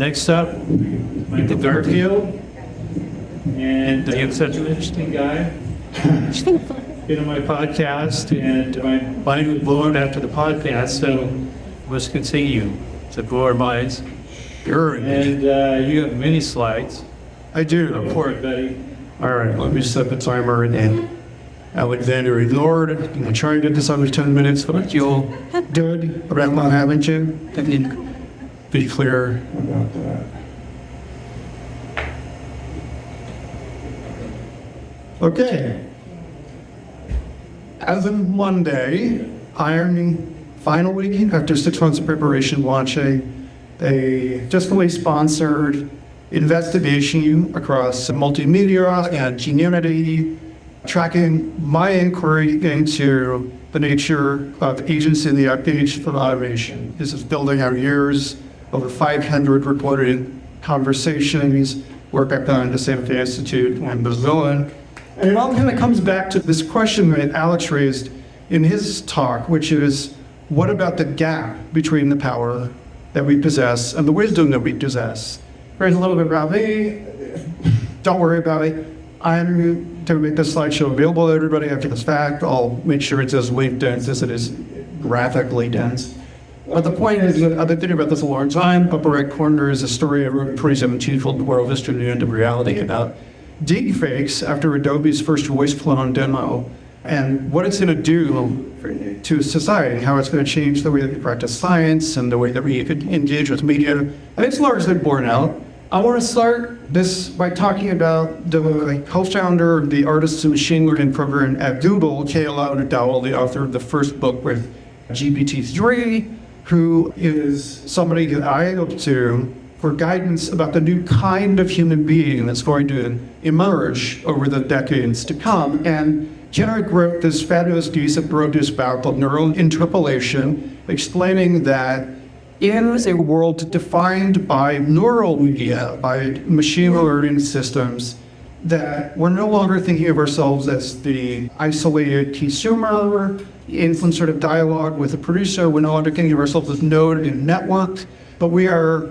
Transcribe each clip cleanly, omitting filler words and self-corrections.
Next up, Michael Garfield. And he's such an interesting guy. Been on my podcast, and my mind was blown after the podcast, so let's continue to blow our minds. Sure. And you have many slides. I do. Go for it, Betty. All right, let me set the timer and Alexander ignored it. I'm trying to get this under 10 minutes, but you'll do it around not having to. Be clear about that. Okay. As of Monday, I'm finally, after 6 months of preparation, launching a fiscally sponsored investigation across multimedia and community, tracking my inquiry into the nature of agency in the age of automation. This is building our years, over 500 recorded conversations, work I've done at the Selfhood Institute and Brazil. And it all kind of comes back to this question that Alex raised in his talk, which is, what about the gap between the power that we possess and the wisdom that we possess? There's a little bit about me. Don't worry about it. I'm going to make this slideshow available to everybody after this fact. I'll make sure it's as link dense as it is graphically dense. But the point is, I've been thinking about this a long time. Upper right corner is a story I wrote in 2017 called Wearable Wisdom and Reality about deepfakes after Adobe's first voice clone demo and what it's going to do to society, how it's going to change the way that we practice science and the way that we engage with media. And it's largely borne out. I want to start this by talking about the co-founder of the Artists and Machine Learning program at Google, Sailon, the author of the first book with GPT-3, who is somebody that I look to for guidance about the new kind of human being that's going to emerge over the decades to come. And Jenner wrote this fabulous piece that wrote this about called Neural Interpolation, explaining that in a world defined by neural media, by machine learning systems, that we're no longer thinking of ourselves as the isolated consumer in some sort of dialogue with a producer. We're no longer thinking of ourselves as node and network, but we are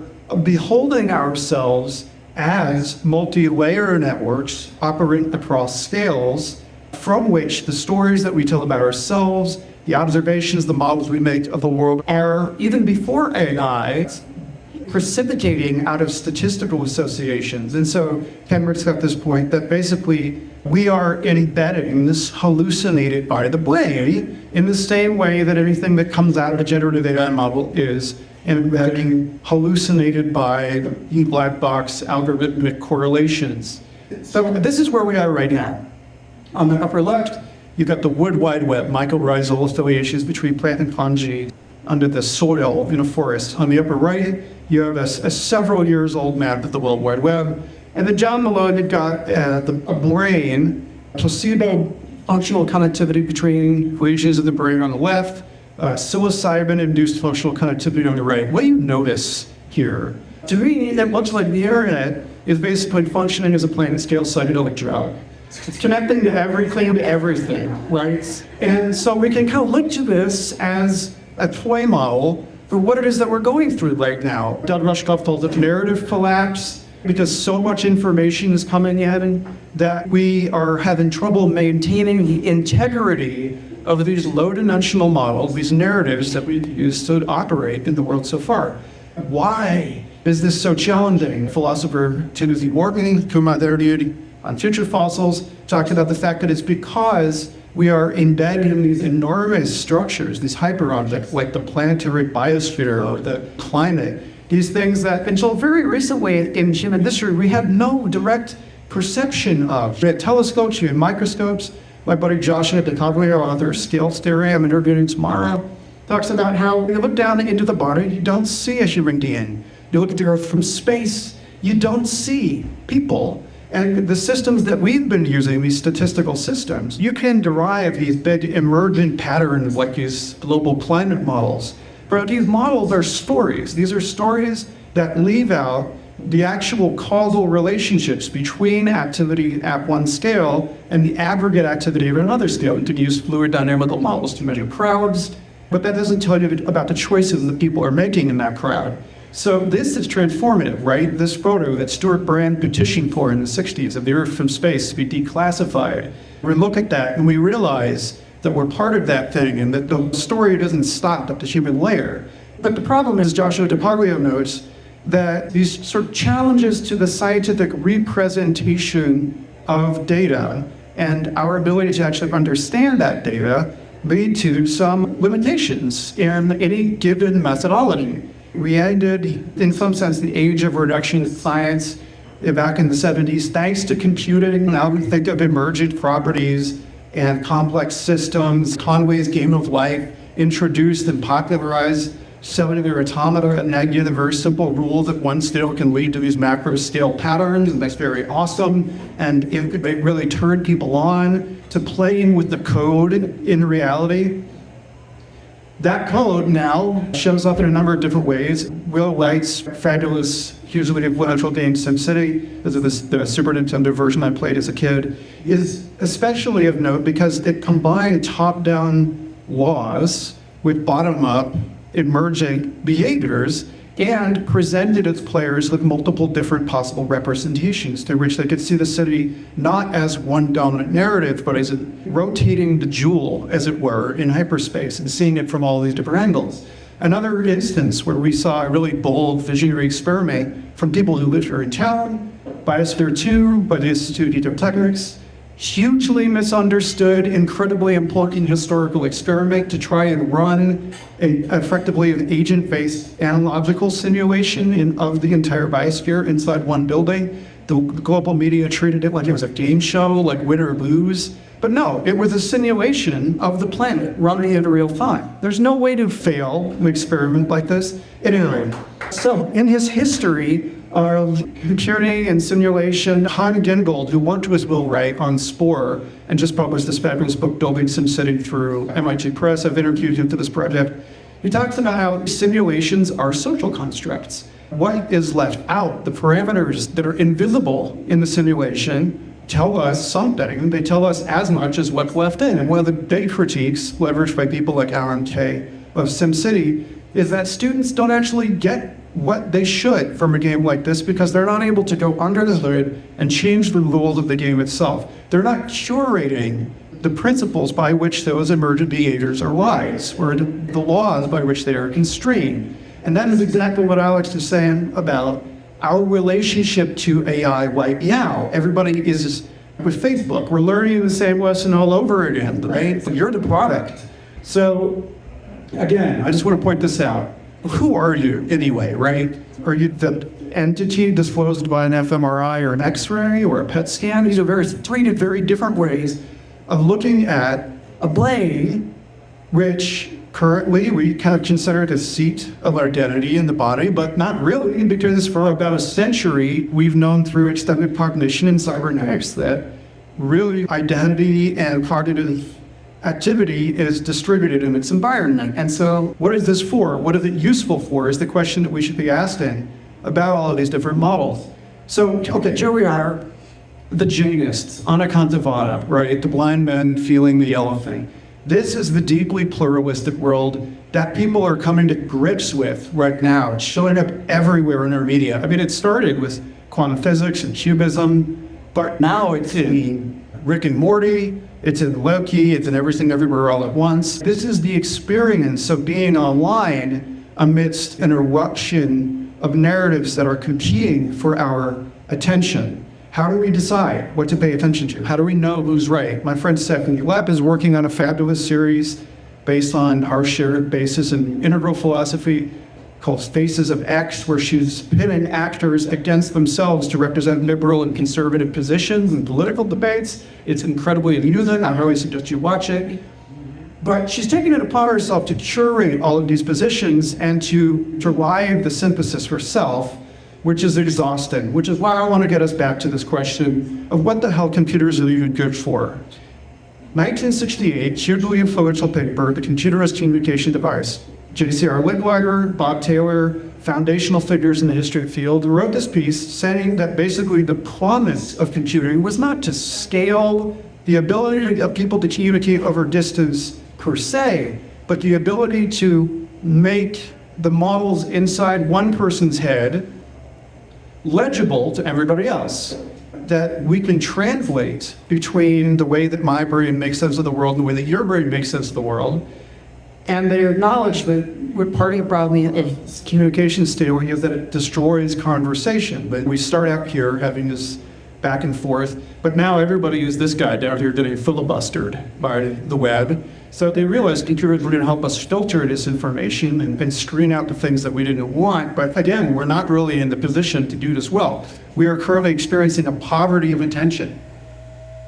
beholding ourselves as multi-layer networks operating across scales from which the stories that we tell about ourselves, the observations, the models we make of the world are, even before AI, precipitating out of statistical associations. And so Cameron's got this point that basically we are embedding this hallucinated by the brain in the same way that anything that comes out of a generative AI model is embedding hallucinated by black box algorithmic correlations. So this is where we are right now. On the upper left, you've got the Wood Wide Web, mycorrhizal affiliations between plant and fungi under the soil in a forest. On the upper right, you have a several years old map of the World Wide Web. And then John Malone had got a brain, placebo functional connectivity between regions of the brain on the left, psilocybin-induced functional connectivity on the right. What do you notice here? To me, it looks like the internet is basically functioning as a planet-scale psychedelic drug. It's connecting to everything, right? And so we can kind of look to this as a play model for what it is that we're going through right now. Doug Rushkoff calls it narrative collapse, because so much information is coming in that we are having trouble maintaining the integrity of these low-dimensional models, these narratives that we use to operate in the world so far. Why is this so challenging? Philosopher Timothy Morgan, whom I interviewed on Future Fossils, talked about the fact that it's because we are embedded in these enormous structures, these hyper-objects like the planetary biosphere or the climate, these things that until very recently in human history we had no direct perception of. We had telescopes, we had microscopes. My buddy Josh at the Conway, our author, Scale Theory, I'm interviewing tomorrow, talks about how when you look down into the body, you don't see a human being. You look at the Earth from space, you don't see people. And the systems that we've been using, these statistical systems, you can derive these big emergent patterns like these global climate models. But these models are stories. These are stories that leave out the actual causal relationships between activity at one scale and the aggregate activity at another scale. You can use fluid dynamical models to measure crowds, but that doesn't tell you about the choices that people are making in that crowd. So this is transformative, right? This photo that Stuart Brand petitioned for in the 60s of the Earth from space to be declassified. We look at that and we realize that we're part of that thing and that the story doesn't stop at the human layer. But the problem is, Joshua DiPaglio notes, that these sort of challenges to the scientific representation of data and our ability to actually understand that data lead to some limitations in any given methodology. We ended, in some sense, the age of reductionist science back in the 70s. Thanks to computing, now we think of emergent properties and complex systems. Conway's game of life introduced and popularized cellular automata, and that gives a very simple rule that one scale can lead to these macro scale patterns, and that's very awesome. And it really turned people on to playing with the code in reality. That code now shows up in a number of different ways. Will Light's fabulous, hugely influential game SimCity, this is the Super Nintendo version I played as a kid, is especially of note because it combined top-down laws with bottom-up emerging behaviors and presented its players with multiple different possible representations through which they could see the city not as one dominant narrative, but as rotating the jewel, as it were, in hyperspace and seeing it from all these different angles. Another instance where we saw a really bold visionary experiment from people who live here in town, Biosphere 2 by the Institute of Technics, hugely misunderstood, incredibly important historical experiment to try and run effectively an agent-based analogical simulation of the entire biosphere inside one building. The global media treated it like it was a game show, like win or lose. But no, it was a simulation of the planet running in real time. There's no way to fail an experiment like this. Anyway, so in his history of computing and simulation, Han Gingold, who won to his will write on Spore and just published this fabulous book, Building SimCity, through MIT Press. I've interviewed him for this project. He talks about how simulations are social constructs. What is left out, the parameters that are invisible in the simulation, tell us something. They tell us as much as what's left in. And one of the big critiques leveraged by people like Alan Kay of SimCity is that students don't actually get what they should from a game like this because they're not able to go under the hood and change the rules of the game itself. They're not curating the principles by which those emergent behaviors are wise, or the laws by which they are constrained. And that is exactly what Alex is saying about our relationship to AI right now. Everybody is with Facebook. We're learning the same lesson all over again, right? You're the product. So again, I just want to point this out. Who are you anyway, right? Are you the entity disclosed by an fMRI or an X-ray or a PET scan? These are three very different ways of looking at a brain, which currently we kind of consider it a seat of our identity in the body, but not really, because for about a century we've known through extended cognition and cybernetics that really identity and cognitive activity is distributed in its environment. And so what is this for? What is it useful for is the question that we should be asking about all of these different models. So, okay, here we are, the Janists, Anakantivada, right? The blind men feeling the elephant. This is the deeply pluralistic world that people are coming to grips with right now. It's showing up everywhere in our media. I mean, it started with quantum physics and cubism, but now it's in Rick and Morty, it's in Loki, it's in Everything Everywhere All at Once. This is the experience of being online amidst an eruption of narratives that are competing for our attention. How do we decide what to pay attention to? How do we know who's right? My friend Stephanie Lepp is working on a fabulous series based on our shared basis in integral philosophy called Faces of X, where she's pitting actors against themselves to represent liberal and conservative positions in political debates. It's incredibly amusing. I really suggest you watch it. But she's taking it upon herself to curate all of these positions and to derive the synthesis herself, which is exhausting, which is why I want to get us back to this question of what the hell computers are even good for. 1968, hugely influential paper, The Computer as Communication Device. J.C.R. Littlewater, Bob Taylor, foundational figures in the history field, wrote this piece saying that basically the promise of computing was not to scale the ability of people to communicate over distance per se, but the ability to make the models inside one person's head legible to everybody else, that we can translate between the way that my brain makes sense of the world and the way that your brain makes sense of the world. And they acknowledge that we're part of the problem is communication style is that it destroys conversation. But we start out here having this back and forth, but now everybody is this guy down here getting filibustered by the web. So they realized computers were going to help us filter this information and screen out the things that we didn't want. But again, we're not really in the position to do this well. We are currently experiencing a poverty of attention.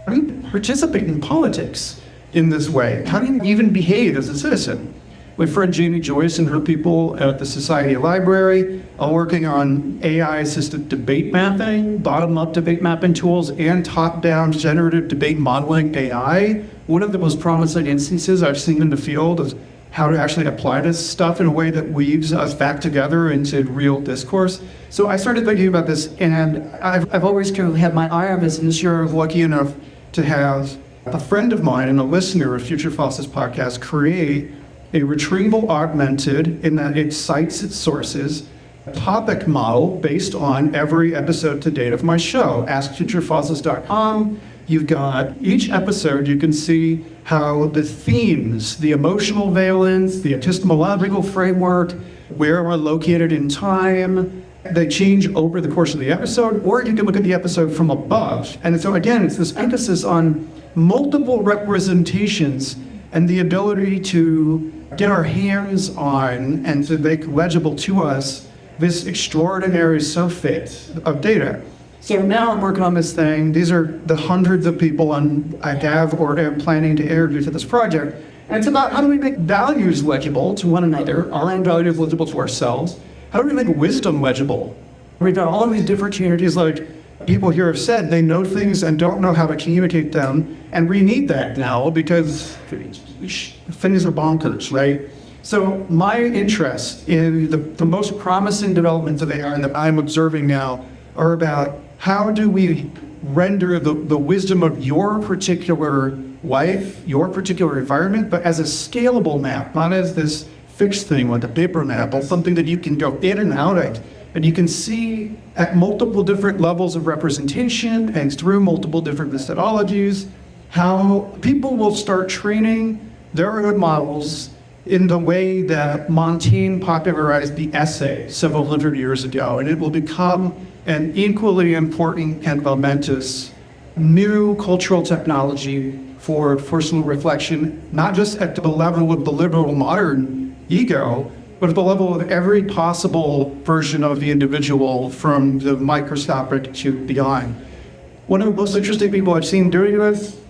How do you participate in politics in this way? How do you even behave as a citizen? My friend Jamie Joyce and her people at the Society Library are working on AI-assisted debate mapping, bottom-up debate mapping tools, and top-down generative debate modeling AI. One of the most promising instances I've seen in the field is how to actually apply this stuff in a way that weaves us back together into real discourse. So I started thinking about this, and I've always kind of had my eye on this, and this year I was lucky enough to have a friend of mine and a listener of Future Fossils podcast create a retrieval augmented, in that it cites its sources, a topic model based on every episode to date of my show, AskFutureFossils.com. You've got each episode, you can see how the themes, the emotional valence, the epistemological framework, where we're located in time, they change over the course of the episode, or you can look at the episode from above. And so again, it's this emphasis on multiple representations and the ability to get our hands on and to make legible to us this extraordinary subset of data. So now I'm working on this thing. These are the hundreds of people I have or am planning to interview to this project. And it's about how do we make values legible to one another, our own values legible to ourselves? How do we make wisdom legible? We've got all of these different communities, like people here have said, they know things and don't know how to communicate them. And we need that now because things are bonkers, right? So my interest in the most promising developments of AI that I'm observing now are about how do we render the wisdom of your particular life, your particular environment, but as a scalable map, not as this fixed thing like a paper map, but something that you can go in and out of. And you can see at multiple different levels of representation and through multiple different methodologies how people will start training their own models in the way that Montaigne popularized the essay several hundred years ago. And it will become an equally important and momentous new cultural technology for personal reflection, not just at the level of the liberal modern ego, but at the level of every possible version of the individual from the microscopic to beyond. One of the most interesting people I've seen doing this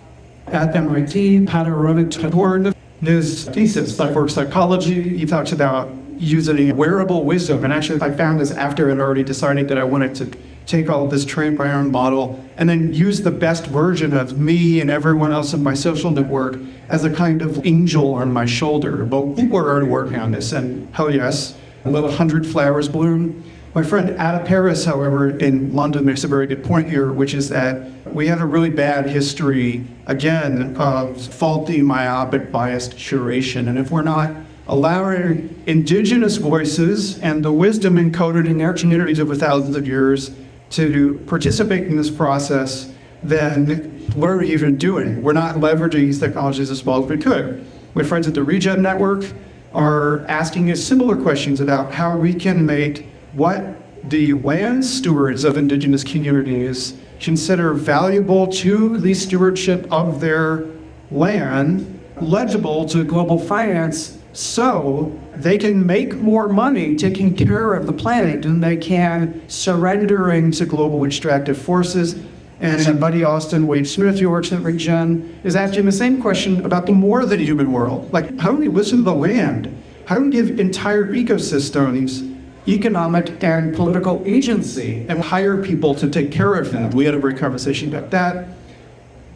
at MIT, Panoramic Torn, his thesis, network psychology, he talks about using wearable wisdom. And actually, I found this after I'd already decided that I wanted to take all of this train my own model and then use the best version of me and everyone else in my social network as a kind of angel on my shoulder. But people are already working on this, and hell yes, let 100 flowers bloom. My friend Ada Paris, however, in London makes a very good point here, which is that we have a really bad history, again, of faulty, myopic, biased curation. And if we're not allowing indigenous voices and the wisdom encoded in their communities over thousands of years to participate in this process, then what are we even doing? We're not leveraging these technologies as well as we could. My friends at the Regen Network are asking us similar questions about how we can make what the land stewards of indigenous communities consider valuable to the stewardship of their land legible to global finance, so they can make more money taking care of the planet than they can surrendering to global extractive forces. And my buddy Austin Wade Smith, who works at Regen, is asking the same question about the more than human world. Like, how do we listen to the land? How do we give entire ecosystems economic and political agency and hire people to take care of them? We had a great conversation about that.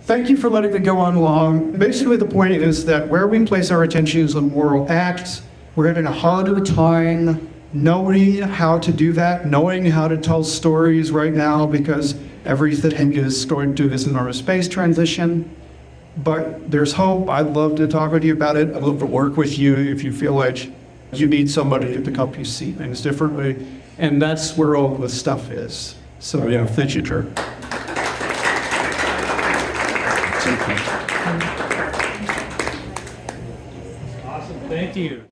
Thank you for letting it go on long. Basically, the point is that where we place our attentions on moral acts, we're having a harder time knowing how to do that, knowing how to tell stories right now, because everything is going through this enormous space transition. But there's hope. I'd love to talk with you about it. I'd love to work with you if you feel like You need somebody to help you see things differently. And that's where all this stuff is. So, yeah, thank you, Jer. Awesome. Thank you.